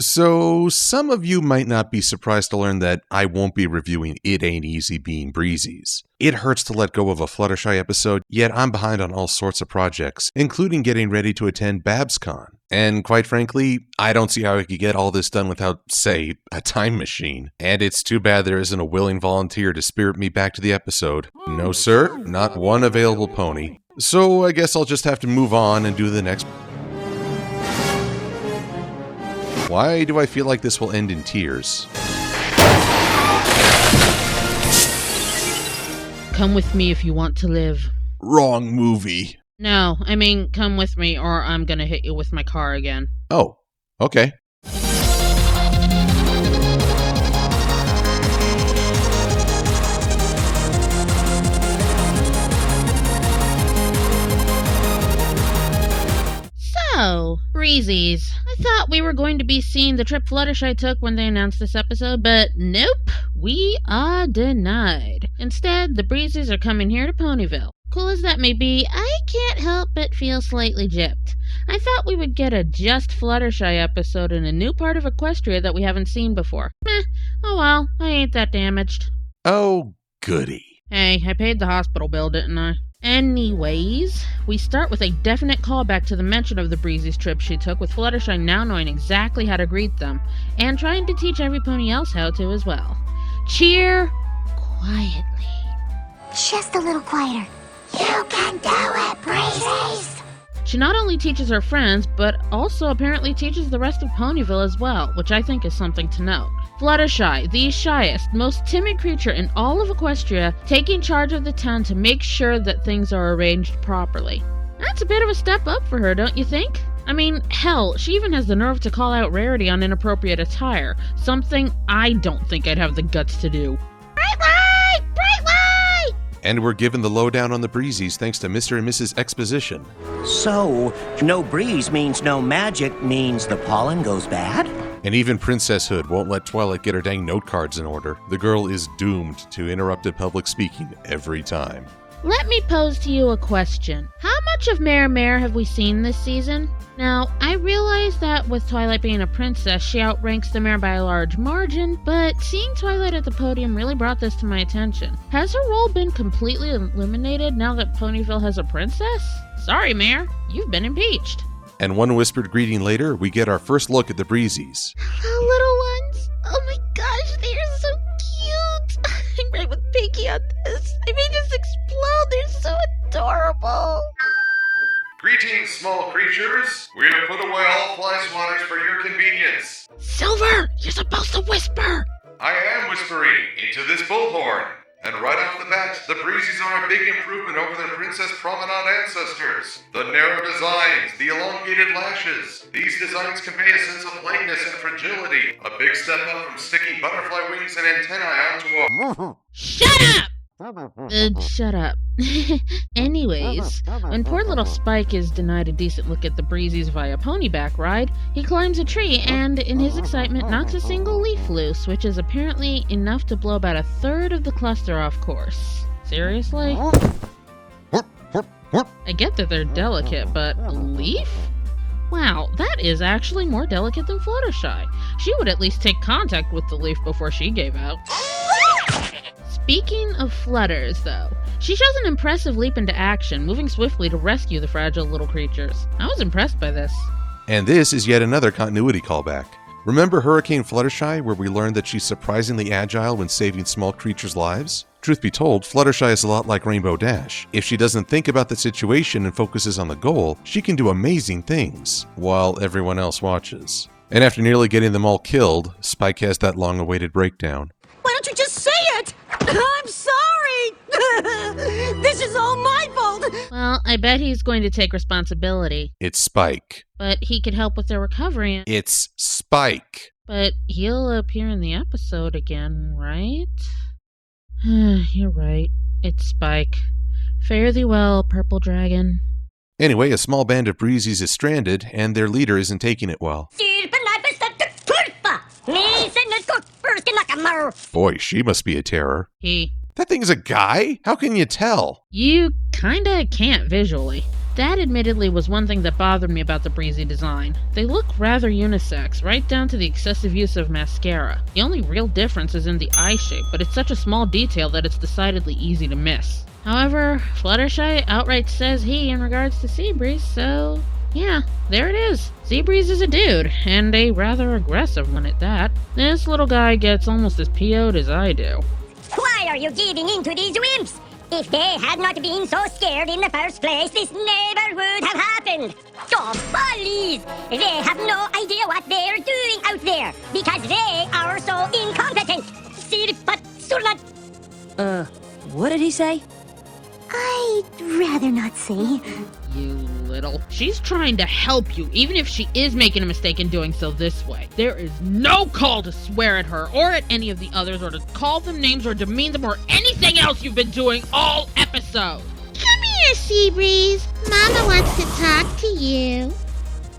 So, some of you might not be surprised to learn that I won't be reviewing It Ain't Easy Being Breezies. It hurts to let go of a Fluttershy episode, yet I'm behind on all sorts of projects, including getting ready to attend BabsCon. And quite frankly, I don't see how I could get all this done without, say, a time machine. And it's too bad there isn't a willing volunteer to spirit me back to the episode. No sir, not one available pony. So I guess I'll just have to move on and do the next. Why do I feel like this will end in tears? Come with me if you want to live. Wrong movie. No, I mean, come with me or I'm gonna hit you with my car again. Oh, okay. So, Breezies. I thought we were going to be seeing the trip Fluttershy took when they announced this episode, but nope, we are denied. Instead, the Breezies are coming here to Ponyville. Cool as that may be, I can't help but feel slightly gypped. I thought we would get a just Fluttershy episode in a new part of Equestria that we haven't seen before. Oh well, I ain't that damaged. Oh, goody. Hey, I paid the hospital bill, didn't I? Anyways, we start with a definite callback to the mention of the Breezies trip she took, with Fluttershy now knowing exactly how to greet them, and trying to teach every pony else how to as well. Cheer quietly. Just a little quieter. You can do it, Breezies! She not only teaches her friends, but also apparently teaches the rest of Ponyville as well, which I think is something to note. Fluttershy, the shyest, most timid creature in all of Equestria, taking charge of the town to make sure that things are arranged properly. That's a bit of a step up for her, don't you think? I mean, hell, she even has the nerve to call out Rarity on inappropriate attire, something I don't think I'd have the guts to do. Bright light! Bright light! And we're given the lowdown on the Breezies thanks to Mr. and Mrs. Exposition. So, no breeze means no magic means the pollen goes bad? And even Princess Hood won't let Twilight get her dang note cards in order. The girl is doomed to interrupted public speaking every time. Let me pose to you a question. How much of Mare have we seen this season? Now, I realize that with Twilight being a princess, she outranks the Mare by a large margin, but seeing Twilight at the podium really brought this to my attention. Has her role been completely eliminated now that Ponyville has a princess? Sorry, Mare, you've been impeached. And one whispered greeting later, we get our first look at the Breezies. Hello, little ones. Oh my gosh, they are so cute. I'm right with Pinky on this. I may just explode. They're so adorable. Greetings, small creatures. We have put away all fly swatters for your convenience. Silver, you're supposed to whisper. I am whispering into this bullhorn. And right off the bat, the Breezies are a big improvement over their Princess Promenade ancestors. The narrow designs, the elongated lashes. These designs convey a sense of lightness and fragility. A big step up from sticking butterfly wings and antennae onto a... Shut up! Shut up. Anyways, when poor little Spike is denied a decent look at the Breezies via ponyback ride, he climbs a tree and, in his excitement, knocks a single leaf loose, which is apparently enough to blow about a third of the cluster off course. Seriously? I get that they're delicate, but a leaf? Wow, that is actually more delicate than Fluttershy. She would at least take contact with the leaf before she gave out. Speaking of flutters, though, she shows an impressive leap into action, moving swiftly to rescue the fragile little creatures. I was impressed by this. And this is yet another continuity callback. Remember Hurricane Fluttershy, where we learned that she's surprisingly agile when saving small creatures' lives? Truth be told, Fluttershy is a lot like Rainbow Dash. If she doesn't think about the situation and focuses on the goal, she can do amazing things, while everyone else watches. And after nearly getting them all killed, Spike has that long-awaited breakdown. Why don't you just say it? I'm sorry! This is all my fault! Well, I bet he's going to take responsibility. It's Spike. But he could help with their recovery. It's Spike. But he'll appear in the episode again, right? You're right. It's Spike. Fare thee well, Purple Dragon. Anyway, a small band of Breezies is stranded, and their leader isn't taking it well. Boy, she must be a terror. He. That thing's a guy? How can you tell? You kinda can't visually. That admittedly was one thing that bothered me about the Breezy design. They look rather unisex, right down to the excessive use of mascara. The only real difference is in the eye shape, but it's such a small detail that it's decidedly easy to miss. However, Fluttershy outright says he in regards to Seabreeze, so yeah, there it is. Seabreeze is a dude, and a rather aggressive one at that. This little guy gets almost as PO'd as I do. Why are you giving in to these wimps? If they had not been so scared in the first place, this never would have happened. Oh, please! They have no idea what they're doing out there, because they are so incompetent. What did he say? I'd rather not say. You little. She's trying to help you, even if she is making a mistake in doing so this way. There is no call to swear at her or at any of the others or to call them names or demean them or anything else you've been doing all episode. Come here, Seabreeze. Mama wants to talk to you.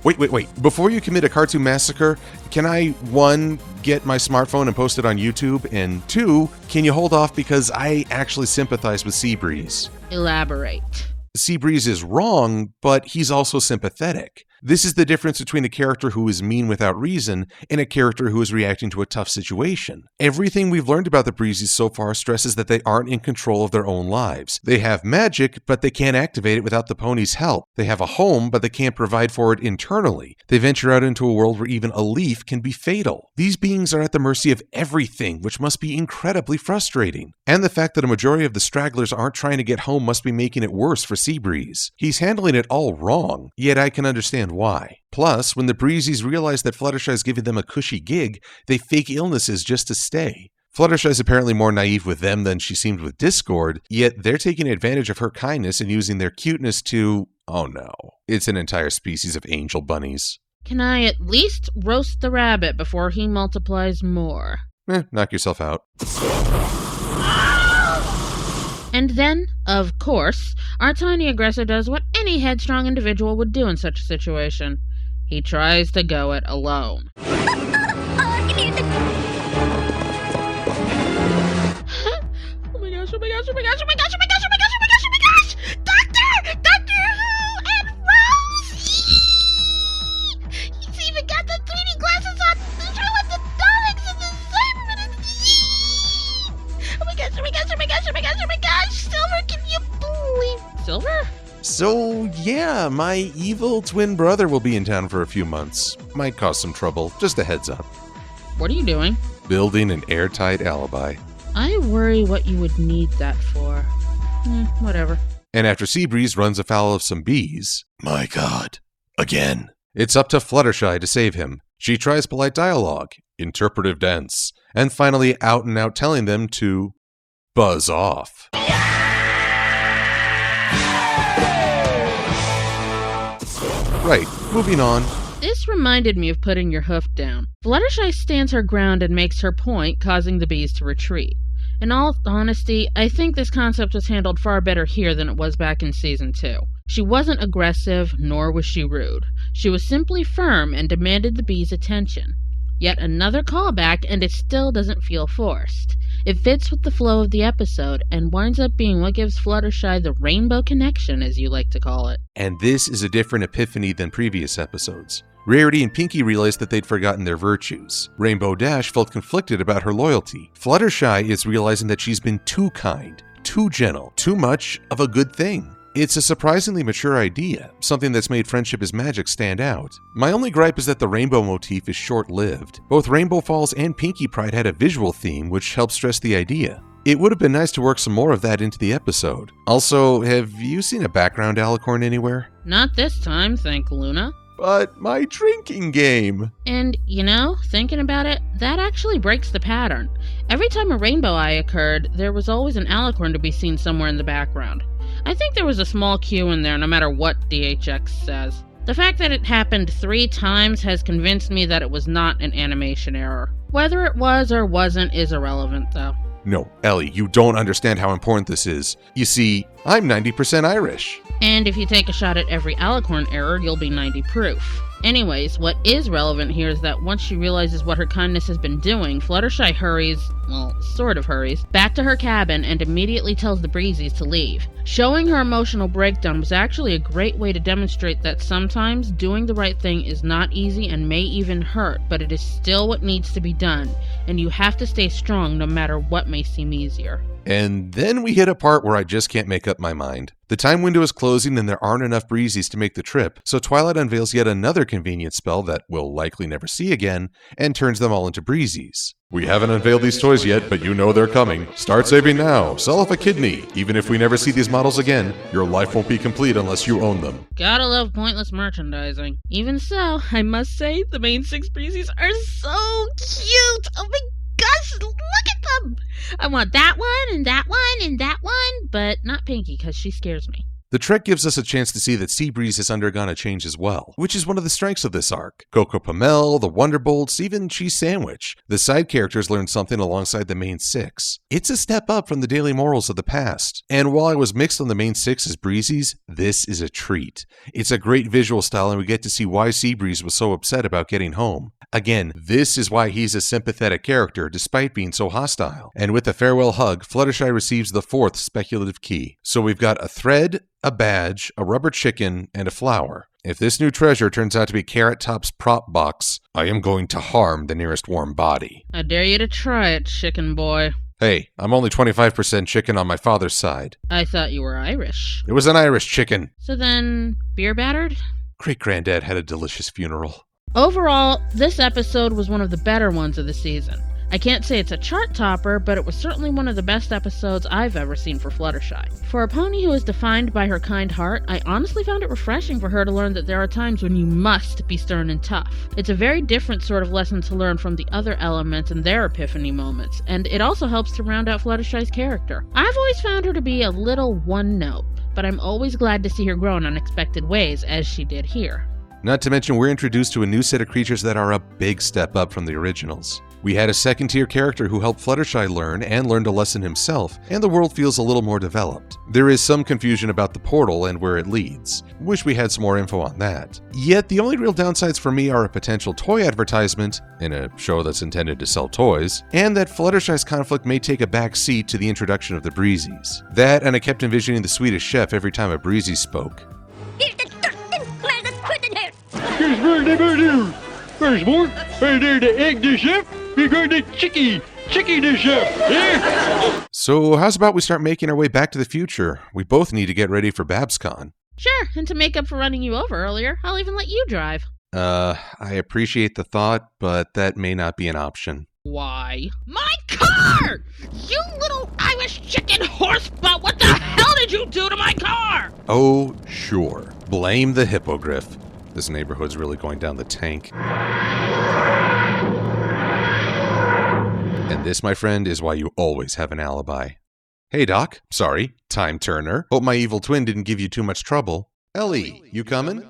Wait. Before you commit a cartoon massacre, can I, 1, get my smartphone and post it on YouTube? And 2, can you hold off because I actually sympathize with Seabreeze? Elaborate. Seabreeze is wrong, but he's also sympathetic. This is the difference between a character who is mean without reason and a character who is reacting to a tough situation. Everything we've learned about the Breezies so far stresses that they aren't in control of their own lives. They have magic, but they can't activate it without the pony's help. They have a home, but they can't provide for it internally. They venture out into a world where even a leaf can be fatal. These beings are at the mercy of everything, which must be incredibly frustrating. And the fact that a majority of the stragglers aren't trying to get home must be making it worse for Seabreeze. He's handling it all wrong, yet I can understand why. Plus, when the Breezies realize that Fluttershy is giving them a cushy gig, they fake illnesses just to stay. Fluttershy is apparently more naive with them than she seemed with Discord, yet they're taking advantage of her kindness and using their cuteness to, oh no, it's an entire species of angel bunnies. Can I at least roast the rabbit before he multiplies more? Knock yourself out. And then, of course, our tiny aggressor does what any headstrong individual would do in such a situation. He tries to go it alone. Doctor Who and Rosie! He's even got the 3D glasses on with the Daleks and the Cybermen. Oh my gosh, Silver, can you believe? Silver? So, yeah, my evil twin brother will be in town for a few months. Might cause some trouble, just a heads up. What are you doing? Building an airtight alibi. I worry what you would need that for. Whatever. And after Seabreeze runs afoul of some bees, my god, again, it's up to Fluttershy to save him. She tries polite dialogue, interpretive dance, and finally out and out telling them to buzz off. Right, moving on. This reminded me of putting your hoof down. Fluttershy stands her ground and makes her point, causing the bees to retreat. In all honesty, I think this concept was handled far better here than it was back in Season 2. She wasn't aggressive, nor was she rude. She was simply firm and demanded the bees' attention. Yet another callback, and it still doesn't feel forced. It fits with the flow of the episode, and winds up being what gives Fluttershy the rainbow connection, as you like to call it. And this is a different epiphany than previous episodes. Rarity and Pinkie realized that they'd forgotten their virtues. Rainbow Dash felt conflicted about her loyalty. Fluttershy is realizing that she's been too kind, too gentle, too much of a good thing. It's a surprisingly mature idea, something that's made Friendship is Magic stand out. My only gripe is that the rainbow motif is short-lived. Both Rainbow Falls and Pinkie Pride had a visual theme, which helped stress the idea. It would have been nice to work some more of that into the episode. Also, have you seen a background alicorn anywhere? Not this time, thank Luna. But my drinking game! And, thinking about it, that actually breaks the pattern. Every time a rainbow eye occurred, there was always an alicorn to be seen somewhere in the background. I think there was a small cue in there no matter what DHX says. The fact that it happened 3 times has convinced me that it was not an animation error. Whether it was or wasn't is irrelevant, though. No, Ellie, you don't understand how important this is. You see, I'm 90% Irish. And if you take a shot at every alicorn error, you'll be 90 proof. Anyways, what is relevant here is that once she realizes what her kindness has been doing, Fluttershy hurries, sort of hurries, back to her cabin and immediately tells the Breezies to leave. Showing her emotional breakdown was actually a great way to demonstrate that sometimes doing the right thing is not easy and may even hurt, but it is still what needs to be done, and you have to stay strong no matter what may seem easier. And then we hit a part where I just can't make up my mind. The time window is closing and there aren't enough Breezies to make the trip, so Twilight unveils yet another convenient spell that we'll likely never see again, and turns them all into Breezies. We haven't unveiled these toys yet, but you know they're coming. Start saving now. Sell off a kidney. Even if we never see these models again, your life won't be complete unless you own them. Gotta love pointless merchandising. Even so, I must say, the main 6 Breezies are so cute! Oh my gosh, look at them! I want that one, and that one, and that one, but not Pinky, because she scares me. The trek gives us a chance to see that Seabreeze has undergone a change as well, which is one of the strengths of this arc. Coco Pamel, the Wonderbolts, even Cheese Sandwich. The side characters learn something alongside the main 6. It's a step up from the daily morals of the past. And while I was mixed on the main 6 as Breezies, this is a treat. It's a great visual style and we get to see why Seabreeze was so upset about getting home. Again, this is why he's a sympathetic character despite being so hostile. And with a farewell hug, Fluttershy receives the 4th speculative key. So we've got a thread, a badge, a rubber chicken, and a flower. If this new treasure turns out to be Carrot Top's prop box, I am going to harm the nearest warm body. I dare you to try it, chicken boy. Hey, I'm only 25% chicken on my father's side. I thought you were Irish. It was an Irish chicken. So then, beer battered? Great-granddad had a delicious funeral. Overall, this episode was one of the better ones of the season. I can't say it's a chart topper, but it was certainly one of the best episodes I've ever seen for Fluttershy. For a pony who is defined by her kind heart, I honestly found it refreshing for her to learn that there are times when you must be stern and tough. It's a very different sort of lesson to learn from the other elements and their epiphany moments, and it also helps to round out Fluttershy's character. I've always found her to be a little one-note, but I'm always glad to see her grow in unexpected ways, as she did here. Not to mention, we're introduced to a new set of creatures that are a big step up from the originals. We had a second-tier character who helped Fluttershy learn and learned a lesson himself, and the world feels a little more developed. There is some confusion about the portal and where it leads. Wish we had some more info on that. Yet, the only real downsides for me are a potential toy advertisement, in a show that's intended to sell toys, and that Fluttershy's conflict may take a back seat to the introduction of the Breezies. That, and I kept envisioning the Swedish chef every time a Breezy spoke. Here's the dirt and smell the pudding here. Here's where they do. There's more. And there's the egg dish chef. You got the chicky dish chef. Yeah. So how's about we start making our way back to the future? We both need to get ready for BabsCon. Sure, and to make up for running you over earlier, I'll even let you drive. I appreciate the thought, but that may not be an option. Why? My car! You little Irish chicken horse butt! What the hell did you do to my car? Oh, sure. Blame the hippogriff. This neighborhood's really going down the tank. And this, my friend, is why you always have an alibi. Hey, Doc. Sorry. Time Turner. Hope my evil twin didn't give you too much trouble. Ellie, you coming?